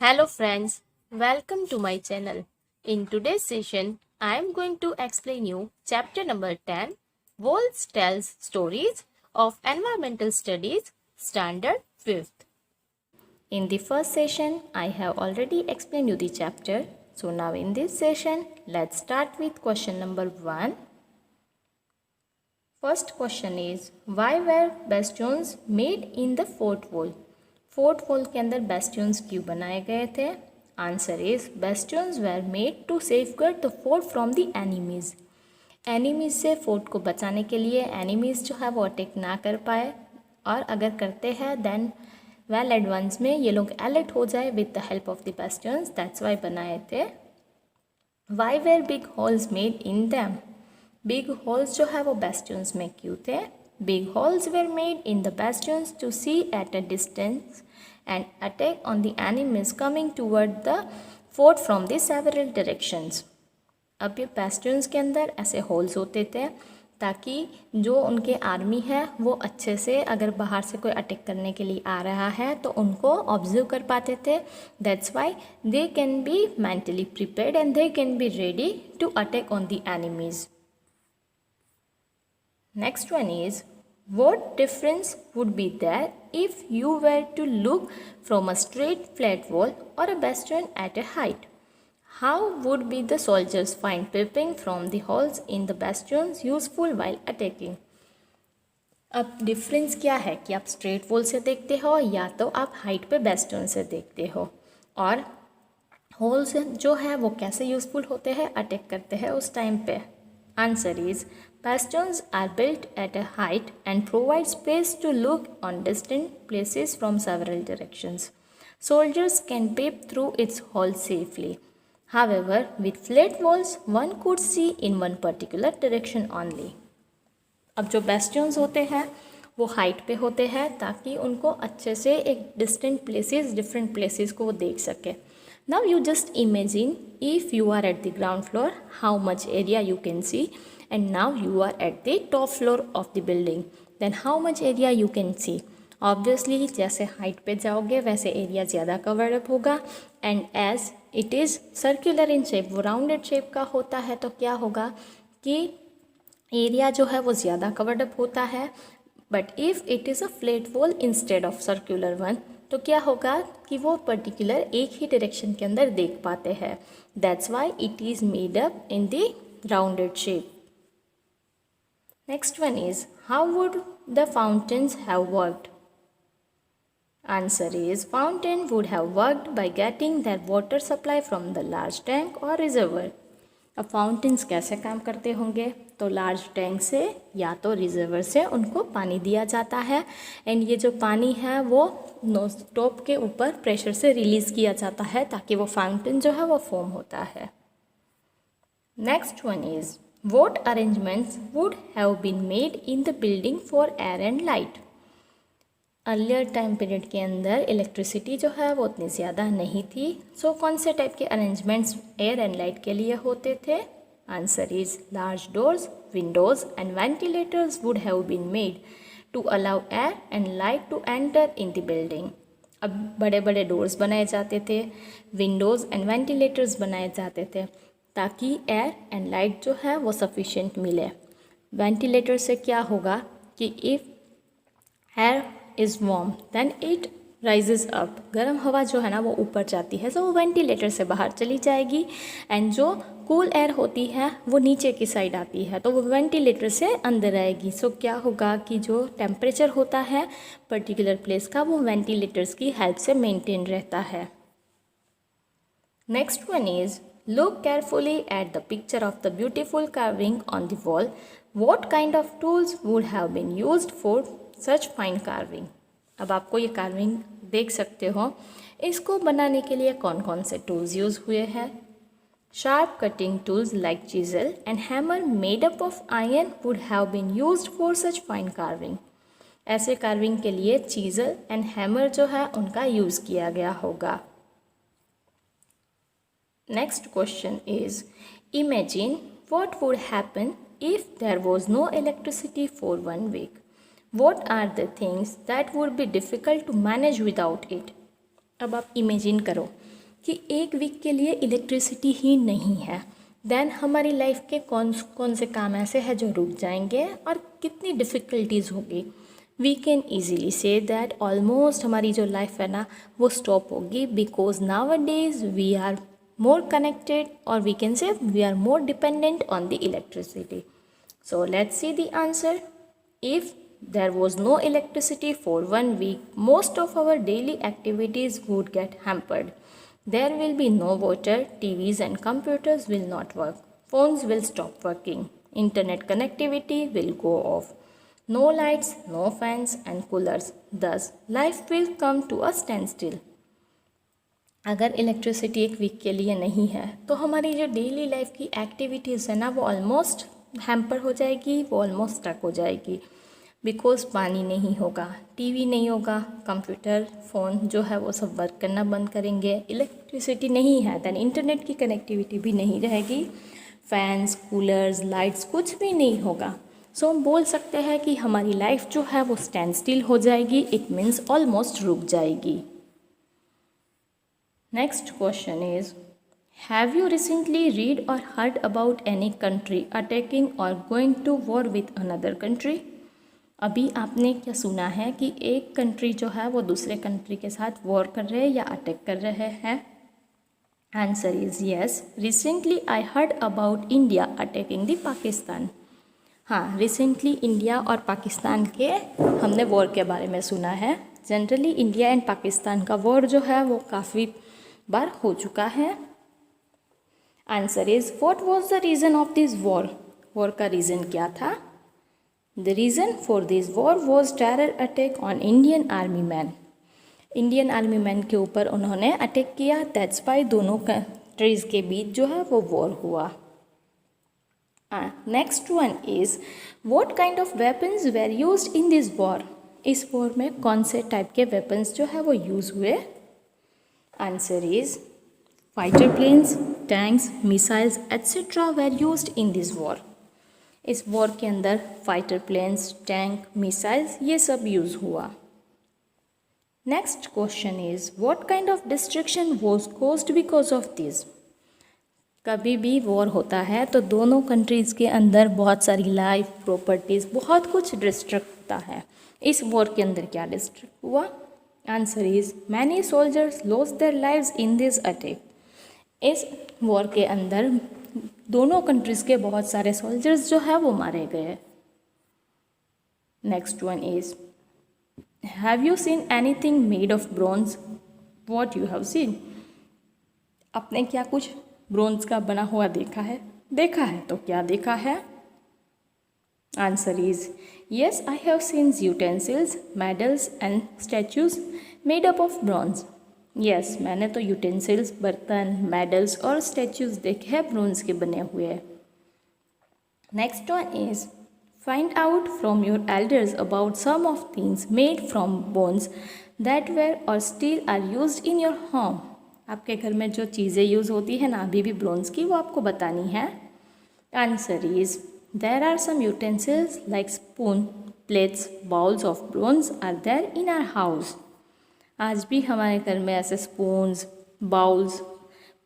Hello friends, welcome to my channel. In today's session, I am going to explain you chapter number 10, Walls Tells Stories of Environmental Studies, Standard 5th. In the first session, I have already explained you the chapter. So now in this session, let's start with question number 1. First question is, why were bastions made in the fort wall? Fort wall के अंदर bastions क्यों बनाए गए थे? Answer is bastions were made to safeguard the fort from the enemies. Enemies से fort को बचाने के लिए एनिमीज जो है वो अटैक ना कर पाए, और अगर करते हैं देन वेल एडवांस में ये लोग अलर्ट हो जाए with the help of the bastions. That's why बनाए थे। Why were big holes made in them? Big holes जो है वो बेस्टियंस में क्यों थे? Big holes were made in the bastions to see at a distance and attack on the enemies coming toward the fort from the several directions. अब ये bastions के अंदर ऐसे holes होते थे ताकि जो उनके आर्मी है वो अच्छे से अगर बाहर से कोई अटैक करने के लिए आ रहा है तो उनको ऑब्जर्व कर पाते थे। That's why they can be mentally prepared and they can be ready to attack on the enemies. Next one is, what difference would be there if you were to look from a straight flat wall or a bastion at a height? How would be the soldiers find peeping from the holes in the bastions useful while attacking? अब difference क्या है कि आप straight wall से देखते हो या तो आप हाइट पे बेस्टन से देखते हो, और होल्स जो है वो कैसे यूज़फुल होते हैं अटैक करते हैं उस टाइम पे? Answer is, bastions are built at a height and provide space to look on distant places from several directions. Soldiers can peep through its holes safely. However, with flat walls, one could see in one particular direction only. अब जो bastions होते हैं वो height पे होते हैं ताकि उनको अच्छे से एक डिस्टेंट प्लेसेस डिफरेंट प्लेसेस को वो देख सके। Now you just imagine if you are at the ground floor, how much area you can see, and now you are at the top floor of the building, then how much area you can see? Obviously जैसे height पे जाओगे वैसे area ज़्यादा covered up होगा, and as it is circular in shape, वो rounded shape का होता है, तो क्या होगा कि एरिया जो है वो ज़्यादा कवर्ड अप होता है। But if it is a flat wall instead of circular one, तो क्या होगा कि वो पर्टिकुलर एक ही डायरेक्शन के अंदर देख पाते हैं। That's why it is made up in the rounded shape. Next one is, how would the fountains have worked? Answer is, fountain would have worked by getting their water supply from the large tank और reservoir. अब fountains कैसे काम करते होंगे? तो large tank से या तो रिजर्वर से उनको पानी दिया जाता है, एंड ये जो पानी है वो नोज टॉप के ऊपर प्रेशर से रिलीज़ किया जाता है ताकि वो फाउंटेन जो है वो फॉर्म होता है। Next one is, what arrangements would have been made in the building for air and light? Earlier time period के अंदर इलेक्ट्रिसिटी जो है वो उतनी ज़्यादा नहीं थी, सो कौन से टाइप के अरेंजमेंट्स एयर एंड लाइट के लिए होते थे? Answer is, large doors, windows and ventilators would have been made to allow air and light to enter in the building. अब बड़े बड़े डोर्स बनाए जाते थे, विंडोज़ एंड वेंटिलेटर्स बनाए जाते थे ताकि एयर एंड लाइट जो है वो सफिशेंट मिले। वेंटिलेटर से क्या होगा कि if air is warm then it rises up, गर्म हवा जो है ना वो ऊपर जाती है, तो वो वेंटिलेटर से बाहर चली जाएगी, एंड जो कूल एयर होती है वो नीचे की साइड आती है तो वो वेंटिलेटर से अंदर आएगी। सो क्या होगा कि जो टेम्परेचर होता है पर्टिकुलर प्लेस का वो वेंटिलेटर्स की हेल्प से मेंटेन रहता है। Next one is, look carefully at the picture of the beautiful carving on the wall. What kind of tools would have been used for such fine carving? अब आपको ये carving देख सकते हो, इसको बनाने के लिए कौन कौन से टूल्स यूज़ हुए हैं? Sharp cutting tools like chisel and hammer made up of iron would have been used for such fine carving. ऐसे कार्विंग के लिए चीजल एंड हैमर जो है उनका यूज़ किया गया होगा। Next question is, imagine what would happen if there was no electricity for 1 week. What are the things that would be difficult to manage without it? अब आप इमेजिन करो कि एक वीक के लिए इलेक्ट्रिसिटी ही नहीं है, देन हमारी लाइफ के कौन कौन से काम ऐसे हैं जो रुक जाएंगे और कितनी डिफ़िकल्टीज़ होगी। वी कैन ईजीली से दैट ऑलमोस्ट हमारी जो लाइफ है ना वो स्टॉप होगी, because nowadays we are more connected, or we can say we are more dependent on the electricity. So let's see the answer. If there was no electricity for 1 week, most of our daily activities would get hampered. There will be no water, TVs and computers will not work, phones will stop working, internet connectivity will go off, no lights, no fans and coolers, thus life will come to a standstill. अगर electricity एक week के लिए नहीं है तो हमारी जो daily life की एक्टिविटीज़ है ना वो ऑलमोस्ट हैम्पर हो जाएगी, वो ऑलमोस्ट स्टक हो जाएगी, बिकॉज पानी नहीं होगा, टीवी नहीं होगा, कंप्यूटर फ़ोन जो है वो सब वर्क करना बंद करेंगे, इलेक्ट्रिसिटी नहीं है दैन इंटरनेट की कनेक्टिविटी भी नहीं रहेगी, फैंस, कूलर्स, लाइट्स कुछ भी नहीं होगा। सो हम बोल सकते हैं कि हमारी लाइफ जो है वो स्टैंड स्टिल हो जाएगी, इट मीन्स ऑलमोस्ट रुक जाएगी। Next question is, have you recently read or heard about any country attacking or going to war with another country? अभी आपने क्या सुना है कि एक कंट्री जो है वो दूसरे कंट्री के साथ वॉर कर रहे हैं या अटैक कर रहे हैं? Answer is yes, recently I heard about India attacking the Pakistan. हाँ, रिसेंटली इंडिया और पाकिस्तान के हमने वॉर के बारे में सुना है। जनरली इंडिया एंड पाकिस्तान का वॉर जो है वो काफ़ी बार हो चुका है। Answer is, what was the reason of this war? War का रीज़न क्या था? The reason for this war was terror attack on Indian army man. Indian army man के ऊपर उन्होंने अटैक किया, दैट्स वाई दोनों कंट्रीज़ के बीच जो है वो वॉर हुआ। Next one is, what kind of weapons where used in this war? इस वॉर में कौन से टाइप के वेपन्स जो है वो यूज़ हुए? Answer is, fighter planes, tanks, missiles etc. were used in this war. इस वॉर के अंदर फाइटर प्लेन्स, टैंक, मिसाइल्स ये सब यूज़ हुआ। Next question is, what kind of destruction was caused because of this? कभी भी war होता है तो दोनों कंट्रीज़ के अंदर बहुत सारी लाइफ, प्रॉपर्टीज़, बहुत कुछ डिस्ट्रक्ट होता है। इस वॉर के अंदर क्या डिस्ट्रक्ट हुआ? Answer is, many soldiers lost their lives in this attack. इस वॉर के अंदर दोनों कंट्रीज़ के बहुत सारे सोल्जर्स जो है वो मारे गए। Next one is, have you scene anything made of bronze? What you have seen? आपने क्या कुछ ब्रॉन्ज का बना हुआ देखा है? देखा है तो क्या देखा है? Answer is, yes, I have seen utensils, medals and statues made up of bronze. Yes, मैंने तो यूटेंसिल्स, बर्तन, मेडल्स और स्टैचूज देखे हैं ब्रॉन्ज के बने हुए। Next one is, find out from your elders about some of things made from bones that were or still are used in your home. आपके घर में जो चीज़ें यूज़ होती है ना अभी भी ब्रॉन्ज की, वो आपको बतानी है। Answer is, there are some utensils like spoon, plates, bowls of bronze are there in our house. आज भी हमारे घर में ऐसे स्पून्स, बाउल्स,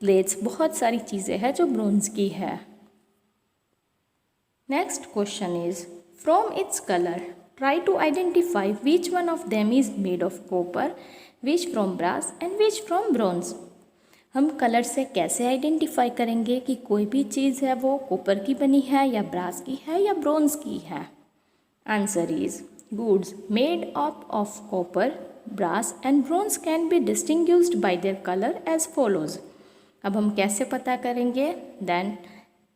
प्लेट्स, बहुत सारी चीज़ें हैं जो ब्रॉन्ज की है। Next question is, from its colour try to identify which one of them is made of copper, which from brass and which from bronze. हम कलर से कैसे आइडेंटिफाई करेंगे कि कोई भी चीज़ है वो कॉपर की बनी है या ब्रास की है या ब्रॉन्ज की है? Answer is, goods made up of copper, brass and bronze can be distinguished by their colour as follows. अब हम कैसे पता करेंगे? Then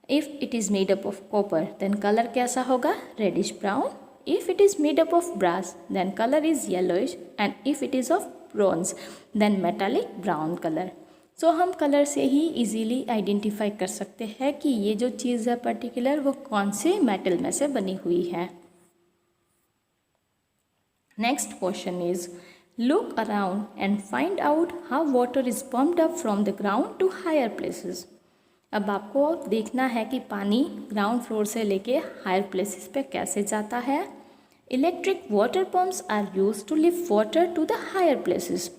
if it is made up of copper then colour कैसा होगा? Reddish brown. If it is made up of brass then colour is yellowish, and if it is of bronze then metallic brown colour. So हम colour से ही easily identify कर सकते हैं कि ये जो चीज़ है पर्टिकुलर वो कौन से मेटल में से बनी हुई है। Next question is, look around and find out how water is pumped up from the ground to higher places. अब आपको देखना है कि पानी ग्राउंड फ्लोर से लेके हायर प्लेसेस पे कैसे जाता है। Electric water pumps are used to lift water to the higher places.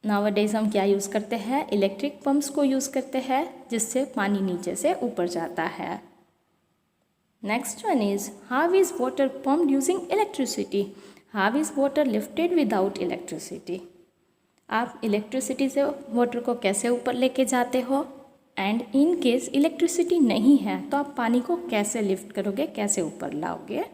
Nowadays हम क्या यूज़ करते हैं, इलेक्ट्रिक पंप्स को यूज़ करते हैं जिससे पानी नीचे से ऊपर जाता है। Next one is how is water pumped using electricity, how is water lifted without electricity. आप इलेक्ट्रिसिटी से वाटर को कैसे ऊपर लेके जाते हो, एंड इन केस इलेक्ट्रिसिटी नहीं है तो आप पानी को कैसे लिफ्ट करोगे, कैसे ऊपर लाओगे।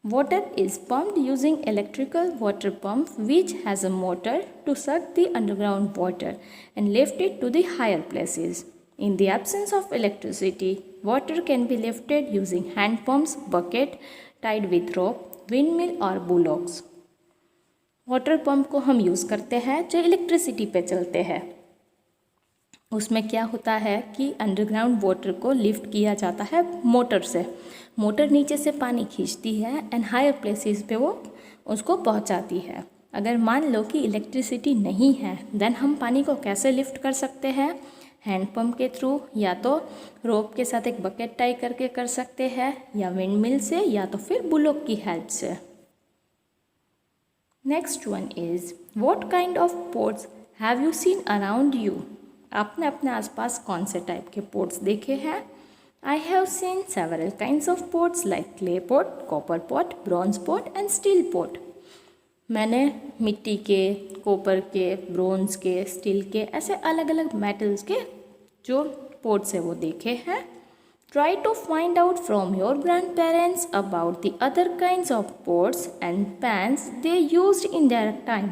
Water is pumped using electrical water pump which has a motor to suck the underground water and lift it to the higher places. In the absence of electricity, water can be lifted using hand pumps, bucket tied with rope, windmill or bullocks. Water pump को हम use करते हैं जो electricity पे चलते हैं। उसमें क्या होता है कि अंडरग्राउंड वाटर को लिफ्ट किया जाता है मोटर से। मोटर नीचे से पानी खींचती है एंड हायर प्लेसेस पे वो उसको पहुंचाती है। अगर मान लो कि इलेक्ट्रिसिटी नहीं है देन हम पानी को कैसे लिफ्ट कर सकते हैं, हैंड पंप के थ्रू, या तो रोप के साथ एक बकेट टाई करके कर सकते हैं, या विंड मिल से, या तो फिर बुलोक की हेल्प से। Next one is what kind of pots have you seen around you. आपने अपने आसपास कौन से टाइप के पोट्स देखे हैं। I have seen several kinds of pots like clay pot, copper pot, bronze pot and steel pot. मैंने मिट्टी के, कॉपर के, ब्रॉन्ज के, स्टील के, ऐसे अलग अलग मेटल्स के जो पोट्स है वो देखे हैं। Try to find out from your grand parents about the other kinds of pots and pans they used in their time.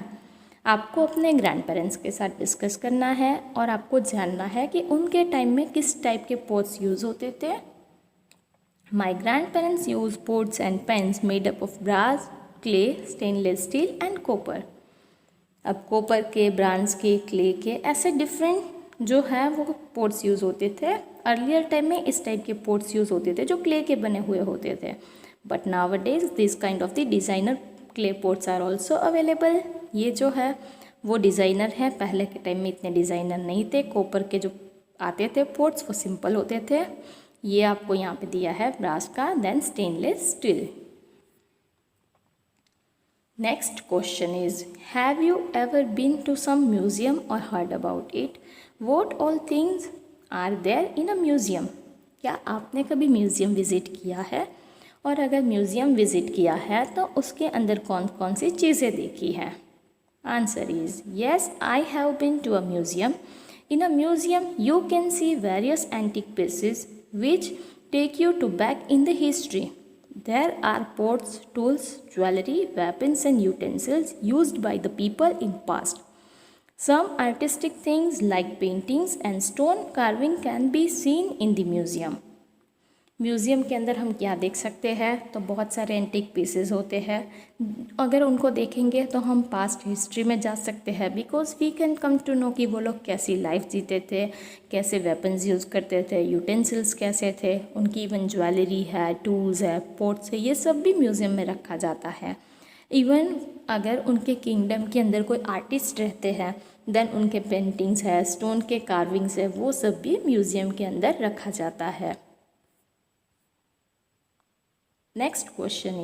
आपको अपने ग्रैंड पेरेंट्स के साथ डिस्कस करना है और आपको जानना है कि उनके टाइम में किस टाइप के पोट्स यूज़ होते थे। My grand parents use pots and pans made up of brass, clay, stainless steel and copper. अब कॉपर के, ब्रांस के, क्ले के, ऐसे डिफरेंट जो है वो पोट्स यूज़ होते थे। अर्लियर टाइम में इस टाइप के पोट्स यूज़ होते थे जो क्ले के बने हुए होते थे, but nowadays this kind of the designer clay pots are also available. ये जो है वो डिज़ाइनर है, पहले के टाइम में इतने डिज़ाइनर नहीं थे। कॉपर के जो आते थे पोट्स वो सिंपल होते थे। ये आपको यहाँ पे दिया है ब्रास का, then stainless steel. Next question is have you ever been to some museum or heard about it, what all things are there in a museum. क्या आपने कभी म्यूजियम विजिट किया है, और अगर म्यूज़ियम विज़िट किया है तो उसके अंदर कौन कौन सी चीज़ें देखी हैं। Answer is yes, I have been to a museum. In a museum you can see various antique pieces which take you to back in the history. There are pots, tools, jewellery, weapons and utensils used by the people in past. Some artistic things like paintings and stone carving can be seen in the museum. Museum के अंदर हम क्या देख सकते हैं, तो बहुत सारे एंटीक पीसेस होते हैं। अगर उनको देखेंगे तो हम पास्ट हिस्ट्री में जा सकते हैं, because we can come to know कि वो लोग कैसी लाइफ जीते थे, कैसे वेपन्स यूज़ करते थे, यूटेंसिल्स कैसे थे, उनकी इवन ज्वेलरी है, टूल्स है, पोट्स है, ये सब भी म्यूज़ियम में रखा जाता है। इवन अगर उनके किंगडम के अंदर कोई आर्टिस्ट रहते हैं देन उनके पेंटिंग्स है, स्टोन के कार्विंग्स है, वो सब भी म्यूज़ियम के अंदर रखा जाता है। Next question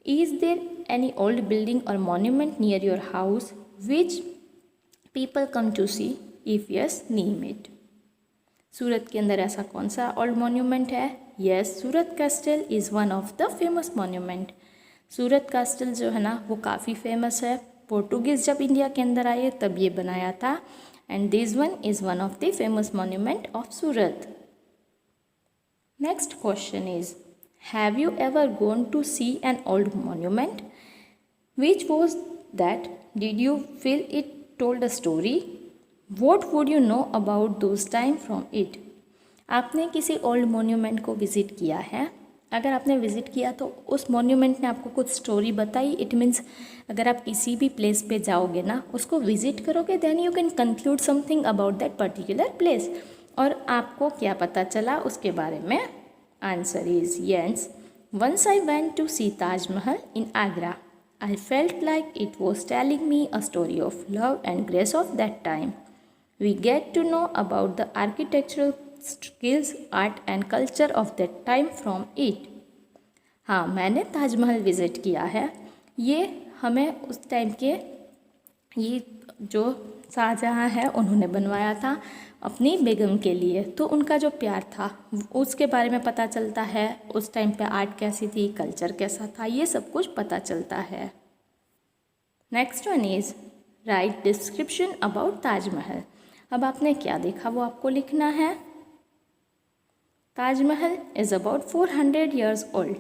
is there any old building or monument near your house which people come to see? If yes, name it. सूरत के अंदर ऐसा कौन सा ओल्ड मॉन्यूमेंट है? Yes, Surat castle is one of the famous monument. Surat castle जो है ना वो काफ़ी फेमस है। पोर्टुगीज़ जब इंडिया के अंदर आए तब ये बनाया था, and this one is one of the famous monument of Surat. Next question is have you ever gone to see an old monument? Which was that? Did you feel it told a story? What would you know about those time from it? आपने किसी old monument को visit किया है? अगर आपने visit किया तो उस मोन्यूमेंट ने आपको कुछ स्टोरी बताई। इट मीन्स अगर आप किसी भी प्लेस पे जाओगे ना, उसको विज़िट करोगे, then you can conclude something about that particular place. और आपको क्या पता चला उसके बारे में? Answer is yes. Once I went to see Taj Mahal in Agra. I felt like it was telling me a story of love and grace of that time. We get to know about the architectural skills, art and culture of that time from it. हाँ, मैंने Taj Mahal visit किया है। ये हमें उस time के ये जो शाहजहाँ है उन्होंने बनवाया था अपनी बेगम के लिए। तो उनका जो प्यार था उसके बारे में पता चलता है, उस टाइम पे आर्ट कैसी थी, कल्चर कैसा था, ये सब कुछ पता चलता है। Next one is right description about Taj Mahal. अब आपने क्या देखा वो आपको लिखना है। Taj Mahal is about 400 years old.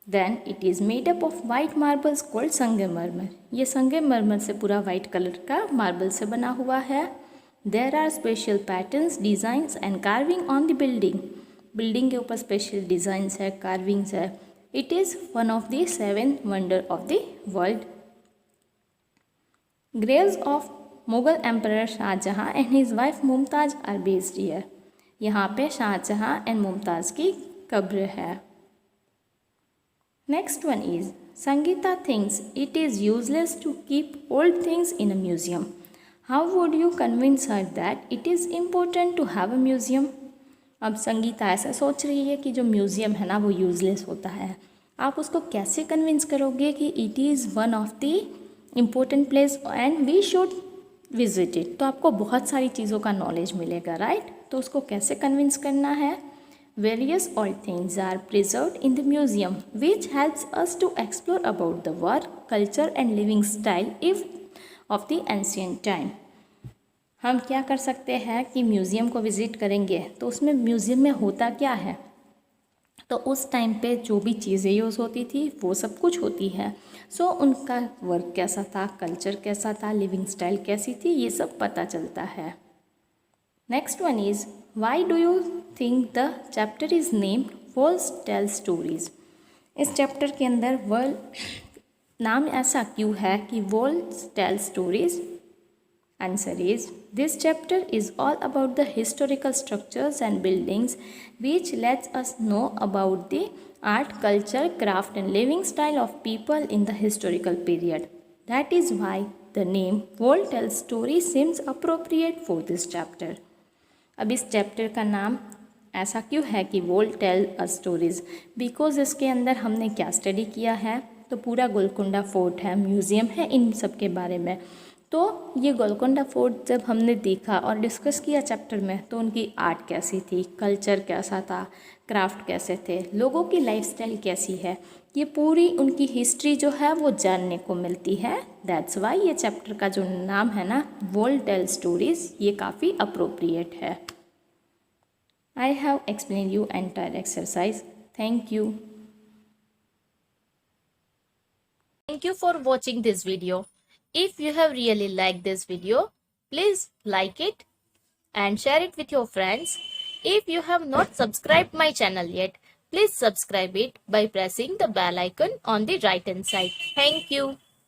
Then it is made up of white marbles called संगमरमर। ये संगमरमर से पूरा वाइट कलर का मार्बल से बना हुआ है। There are special patterns, designs and carving on the building. Building के ऊपर स्पेशल डिज़ाइंस है, कार्विंग्स है। It is one of the 7 wonders of the world. Graves of Mughal Emperor Shahjahan and his wife Mumtaz are based here. यहाँ पे Shahjahan and Mumtaz की कब्र है। Next one is Sangeeta thinks it is useless to keep old things in a museum. How would you convince her that it is important to have a museum. अब संगीता ऐसा सोच रही है कि जो म्यूज़ियम है ना वो यूजलेस होता है। आप उसको कैसे कन्विंस करोगे कि it is one of the important place and we should visit it. तो आपको बहुत सारी चीज़ों का नॉलेज मिलेगा, राइट। तो उसको कैसे कन्विंस करना है। Various old things are preserved in the museum which helps us to explore about the work, culture and living style if of the ancient time. हम क्या कर सकते हैं कि म्यूज़ियम को विज़िट करेंगे तो उसमें म्यूज़ियम में होता क्या है, तो उस टाइम पे जो भी चीज़ें यूज़ होती थी वो सब कुछ होती है। सो उनका वर्क कैसा था, कल्चर कैसा था, लिविंग स्टाइल कैसी थी, ये सब पता चलता है। Next one is why do you think the chapter is named walls tell stories. इस चैप्टर के अंदर वर्ल्ड नाम ऐसा क्यों है कि walls tell stories. Answer is this chapter is all about the historical structures and buildings which lets us know about the art, culture, craft and living style of people in the historical period. That is why the name World Tells Story seems appropriate for this chapter. अब इस chapter का नाम ऐसा क्यों है कि world tell us stories, because इसके अंदर हमने क्या स्टडी किया है, तो पूरा गोलकुंडा फोर्ट है, म्यूज़ियम है, इन सब के बारे में। तो ये गोलकुंडा फोर्ट जब हमने देखा और डिस्कस किया चैप्टर में, तो उनकी आर्ट कैसी थी, कल्चर कैसा था, क्राफ्ट कैसे थे, लोगों की लाइफस्टाइल कैसी है, ये पूरी उनकी हिस्ट्री जो है वो जानने को मिलती है। दैट्स वाई ये चैप्टर का जो नाम है ना वर्ल्ड टेल स्टोरीज, ये काफ़ी अप्रोप्रिएट है। I have explain you entire exercise. Thank you. Thank you for watching this video. If you have really liked this video, please like it and share it with your friends. If you have not subscribed my channel yet, please subscribe it by pressing the bell icon on the right hand side. Thank you.